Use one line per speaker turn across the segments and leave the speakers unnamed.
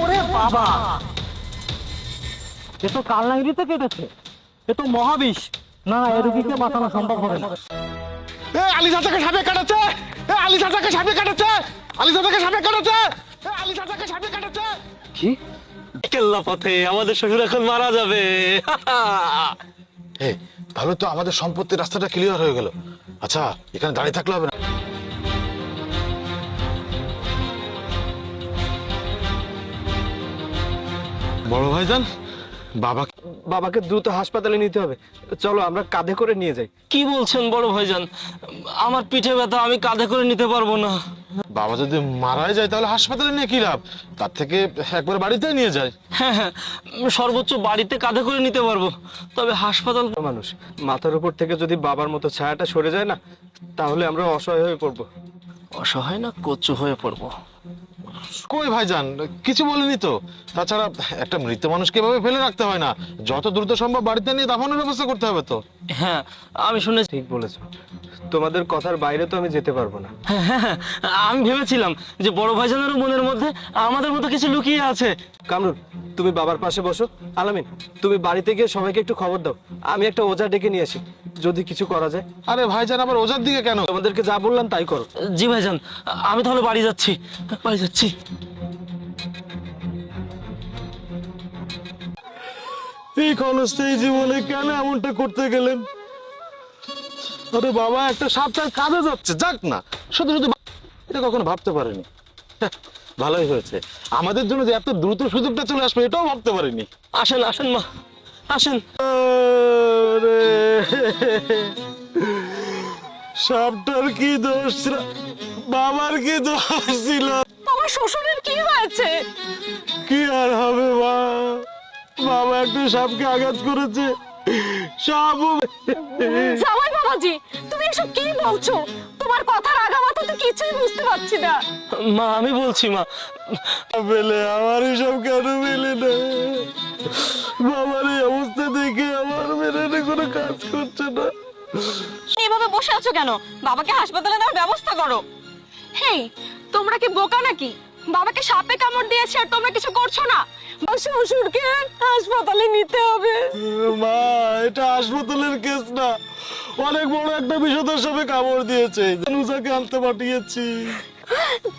ওরে বাবা, এ তো কালনাগিরিতে কেটেছে, এ তো মহাবিষ। না না, এ রুগীকে বাঁচানো সম্ভব হবে না।
আলী চাচাকে সাপে কাটেছে, আলী চাচাকে সাপে কাটেছে, আলী চাচাকে সাপে কাটেছে, আলী চাচাকে সাপে কাটেছে।
কি?
কেল্লা পথে আমাদের শ্বশুর এখন মারা যাবে।
তাহলে তো আমাদের সম্পত্তির রাস্তাটা ক্লিয়ার হয়ে গেল। আচ্ছা, এখানে দাঁড়িয়ে থাকলে হবে না। বড় ভাইজান,
বাবাকে দ্রুত হাসপাতালে নিতে হবে। চলো আমরা কাঁধে করে নিয়ে যাই।
কি বলছেন বড় ভাইজান? আমার পিঠে ব্যথা, আমি কাঁধে করে নিতে পারবো না।
বাবা যদি মারাই যায় তাহলে হাসপাতালে নিয়ে কি লাভ? তার থেকে একবার বাড়িতে নিয়ে যায়।
হ্যাঁ হ্যাঁ, সর্বোচ্চ বাড়িতে কাঁধে করে নিতে পারবো, তবে হাসপাতাল।
মানুষ মাথার উপর থেকে যদি বাবার মতো ছায়াটা সরে যায় না, তাহলে আমরা অসহায় হয়ে পড়বো।
অসহায় না, কচু হয়ে পড়বো।
কই ভাইজান, কিছু বলিনি তো। তাছাড়া একটা মৃত মানুষকে এভাবে ফেলে রাখতে হয় না, যত দ্রুত সম্ভব বাড়িতে নিয়ে দাফনের ব্যবস্থা করতে হবে তো।
হ্যাঁ, আমি শুনেছি।
ঠিক বলেছো, তোমাদের কথার বাইরে তো আমি যেতে পারবো না।
হ্যাঁ হ্যাঁ, আমি ভেবেছিলাম যে বড় ভাইজানেরও মনের মধ্যে আমাদের মতো কিছু লুকিয়ে আছে।
কামরুল, তুমি বাবার পাশে বসো। আলামিন, তুমি বাড়িতে গিয়ে সবাইকে একটু খবর দাও। আমি একটা ওঝা ডেকে নিয়ে আসি, যদি কিছু করা যায়।
আরে ভাইজান, আবার ওজার দিকে কেন?
তোমাদেরকে যা বললাম তাই করো।
জি ভাইজান, আমি তাহলে বাড়ি যাচ্ছি, বাড়ি যাচ্ছি।
এই ক্ষণস্থায়ী জীবনে কেন এমনটা করতে গেলেন? আরে বাবা, একটা সাপ তার কাঁধে যাচ্ছে, যাক না। শুধু শুধু এটা কখনো ভাবতে পারিনি। ভালোই হয়েছে, আমাদের জন্য যে এত দ্রুত সুযোগটা চলে আসবে এটাও ভাবতে পারিনি।
আসেন আসেন মা, আসেন।
সাপটার কি দোষ ছিল? বাবার কি দোষ ছিল?
তোমার শ্বশুরের কি হয়েছে?
কি আর হবে মা, বাবা একটু সাপকে আঘাত করেছে, সাপ।
জামাই বাবাজি, তুমি এসব কি বলছো? তোমার কথার আগামাথা তো কিছুই বুঝতে পারছি না।
মা, আমি বলছি মা।
পেলে আমার এসব কেন মেলে না? বাবার এই অবস্থা দেখে আমার মেরে কোনো কাজ করছে না।
এভাবে বসে আছো কেন? বাবাকে হাসপাতালে নেওয়ার ব্যবস্থা করো। হেই, তোমরা কি বোকা নাকি? বাবাকে সাপে কামড় দিয়েছে আর তোমরা কিছু করছো না? শ্বশুরকে হাসপাতালে নিতে হবে।
মা, এটা হাসপাতালের কেস না, অনেক বড় একটা বিষধর সাপে কামড় দিয়েছে। জানুসাকে আনতে পাঠিয়েছি।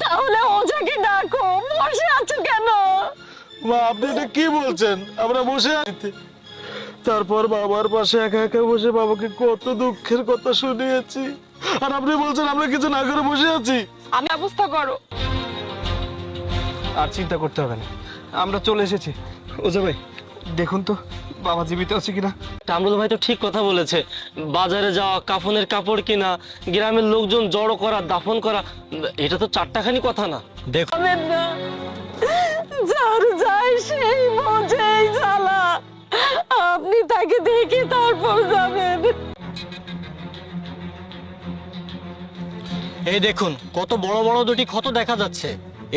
তাহলে ওঝাকে ডাকো, বসে আছো কেন?
মা, আপনি এটা কি বলছেন? আমরা বসে আছি, তারপর বাবার পাশে একা একা বসে বাবাকে কত দুঃখের কথা শুনিয়েছি, আর আপনি বলছেন আমরা কিছু না করে বসে আছি।
আমি ব্যবস্থা করো।
আর চিন্তা করতে হবে না, আমরা চলে এসেছি। ওঝা ভাই, দেখুন তো বাবা জীবিত আছে কিনা।
কামরুল ভাই তো ঠিক কথা বলেছে। বাজারে যাওয়া, কাফনের কাপড় কিনা, গ্রামের লোকজন জড়ো করা, দাফন করা, এটা তো চারটাখানি কথা না। দেখো
যাবেন না, যার যায় সেই বোঝে এই জ্বালা। আপনি তাকে দেখে তারপর যাবেন।
এই দেখুন, কত বড় বড় দুটি ক্ষত দেখা যাচ্ছে।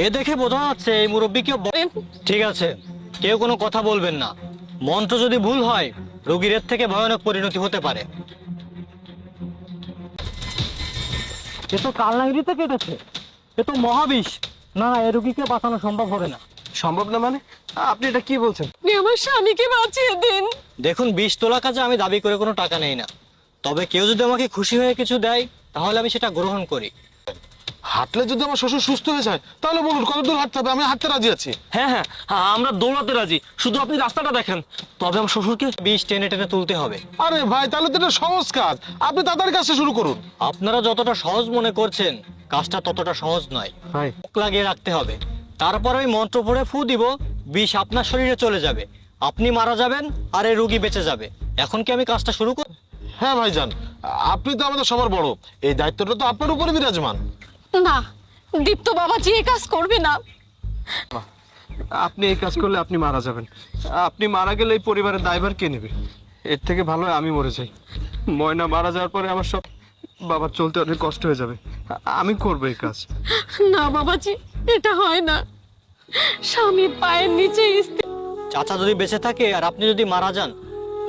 এ দেখে বোঝা যাচ্ছে এই মুরব্বীকে। ঠিক আছে, কেউ কোনো কথা বলবেন না। মন্ত্র যদি ভুল হয়, রোগীর এর থেকে ভয়ানক পরিণতি হতে পারে। এ তো কালনাগিরিতে কেটেছে, এ তো মহাবিষ। না না, এ রোগীকে বাঁচানো সম্ভব হবে না।
সম্ভব না মানে? আপনি এটা কি বলছেন?
আপনি আমার স্বামীকে বাঁচিয়ে দিন।
দেখুন, বিষ তোলা কাজে আমি দাবি করে কোনো টাকা নেই না, তবে কেউ যদি আমাকে খুশি হয়ে কিছু দেয় তাহলে আমি সেটা গ্রহণ করি।
হাঁটলে যদি আমার শ্বশুর সুস্থ হয়ে যায় তাহলে বলুন কত দূর হাঁটতে হবে, আমি হাঁটতে রাজি আছি।
হ্যাঁ হ্যাঁ, আমরা দৌড়াতে রাজি, শুধু আপনি রাস্তাটা দেখেন। তবে আমার শ্বশুরকে
বিষ টেনে টেনে তুলতে হবে।
আরে ভাই, তাহলে তো এটা সহজ কাজ, আপনি তাড়াতাড়ি কাজটা শুরু করুন।
আপনারা যতটা সহজ মনে করছেন, কাজটা ততটা সহজ নয়।
ভাই,
মুখ লাগিয়ে রাখতে হবে, তারপর আমি মন্ত্র পড়ে ফু দিব, বিষ আপনার শরীরে চলে যাবে, আপনি মারা যাবেন আর এই রোগী বেঁচে যাবে। এখন কি আমি কাজটা শুরু করব?
হ্যাঁ ভাইজান, আপনি তো আমাদের সবার বড়, এই দায়িত্বটা তো আপনার উপরে বিরাজমান।
না, দীপ্ত বাবাজি এই কাজ করবে না।
আপনি এই কাজ করলে আপনি মারা যাবেন। আপনি মারা গেলে এই পরিবারের দায়ভার কে নেবে? এর থেকে ভালো হয় আমি মরে যাই। ময়না মারা যাওয়ার পরে আমার সব বাবার চলতে অনেক কষ্ট হয়ে যাবে। আমি করবো এই কাজ।
না বাবাজি, এটা হয় না। স্বামীর পায়ের নিচে স্ত্রী।
চাচা যদি বেঁচে থাকে আর আপনি যদি মারা যান,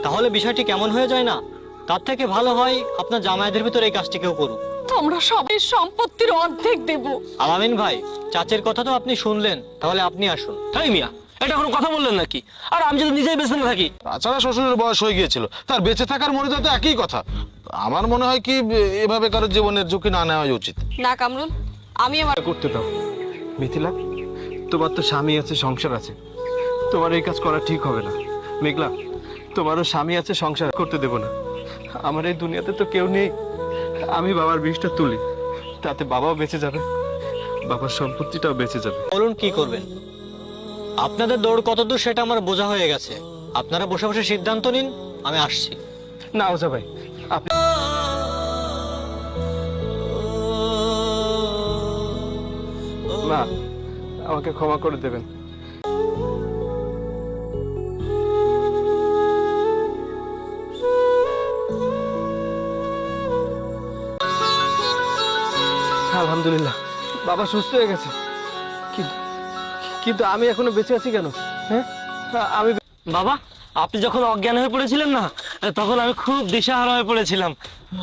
তাহলে বিষয়টি কেমন হয়ে যায় না? তার থেকে ভালো হয় আপনার জামাইদের ভিতরে এই কাজটি কেউ করুক।
তোমরা সবাই সম্পত্তির অর্ধেক দেব।
আলামিন ভাই, চাচির কথা তো আপনি শুনলেন, তাহলে আপনি আসুন।
তাই মিয়া, এটা কোনো কথা বললেন নাকি? আর আমি যদি নিজেই বেঁচে না থাকি?
তাছাড়া শ্বশুরের বয়স হয়ে গিয়েছিল, তার বেঁচে থাকার মনে তো একই কথা। আমার মনে হয় কি এভাবে কারোর জীবনের ঝুঁকি না নেওয়াই উচিত।
না কামরুল, আমি আমার
করতে দাও। মিথিলা, তোমার তো স্বামী আছে, সংসার আছে, তোমার এই কাজ করা ঠিক হবে না। মেঘলা, তোমারও স্বামী আছে, সংসার করতে দেব না। আমার এই দুনিয়াতে তো কেউ নেই। আমি বাবার বিষটা তুলি, তাতে বাবাও বেঁচে যাবে, বাবার সম্পত্তিটাও বেঁচে যাবে।
বলুন কি করবেন? আপনাদের দৌড় কতদূর সেটা আমার বোঝা হয়ে গেছে। আপনারা বসে বসে সিদ্ধান্ত নিন, আমি আসছি।
না ওঝা ভাই, আপনি মা, আমাকে ক্ষমা করে দেবেন। আলহামদুলিল্লাহ, বাবা সুস্থ হয়ে গেছে। কিন্তু কিন্তু আমি এখনো বেঁচে আছি কেন? হ্যাঁ, আমি
বাবা, আপনি যখন অজ্ঞান হয়ে পড়েছিলেন না, তখন আমি খুব দিশাহারা হয়ে পড়েছিলাম।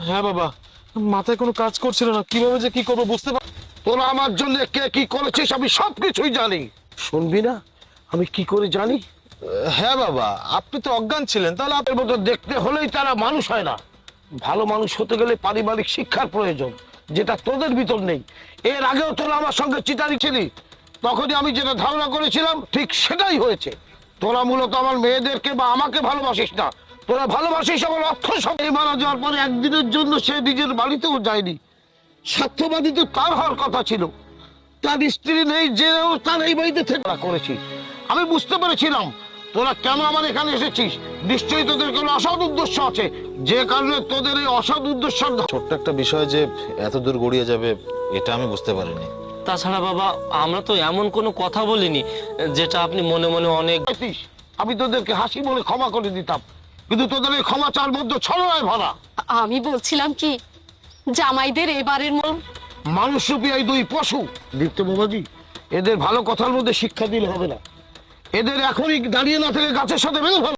হ্যাঁ বাবা, মাথায় কোনো কাজ করছিল না, কিভাবে যে কি করবো বুঝতে পার।
তোরা আমার জন্য কে কি করেছিস আমি সবকিছুই জানি। শুনবি না আমি কি করে জানি?
হ্যাঁ বাবা, আপনি তো অজ্ঞান ছিলেন, তাহলে
এর মতো দেখতে হলেই তারা মানুষ হয় না। ভালো মানুষ হতে গেলে পারিবারিক শিক্ষার প্রয়োজন, যেটা তোদের ভিতর নেই। এর আগেও তোরা আমার সঙ্গে চিটারি ছিলি, তখনই আমি যেটা ধারণা করেছিলাম ঠিক সেটাই হয়েছে। তোরা মূলত আমার মেয়েদেরকে বা আমাকে ভালোবাসিস না, তোরা ভালোবাসিস আমার অর্থ সব। এই মারা যাওয়ার পরে একদিনের জন্য সে নিজের বাড়িতেও যায়নি। স্বার্থবাদী তো তার হওয়ার কথা ছিল, তার স্ত্রী নেই জেনেও তার এই বাড়িতে থেকে করেছি। আমি বুঝতে পেরেছিলাম তোরা কেন আমার এখানে এসেছিস। নিশ্চয়ই তোদের কোনো অসৎ উদ্দেশ্য আছে, যে কারণে তোদের এই অসৎ উদ্দেশ্য।
ছোট্ট একটা বিষয় যে এত দূর গড়িয়ে যাবে এটা আমি বুঝতে পারিনি।
তাছাড়া বাবা, আমরা তো এমন কোনো কথা বলিনি যেটা আপনি মনে মনে অনেক।
আমি তোদেরকে হাসি বলে ক্ষমা করে দিতাম, কিন্তু তোদের এই ক্ষমা চার মধ্যে ছলনায় ভরা।
আমি বলছিলাম কি, জামাইদের এবারের
মানুষরূপী এই দুই পশু দীপ্ত বাবাজি, এদের ভালো কথার মধ্যে শিক্ষা দিলে হবে না। এদের এখনই দাঁড়িয়ে না থেকে গাছের সাথে বেঁধে ফেলো।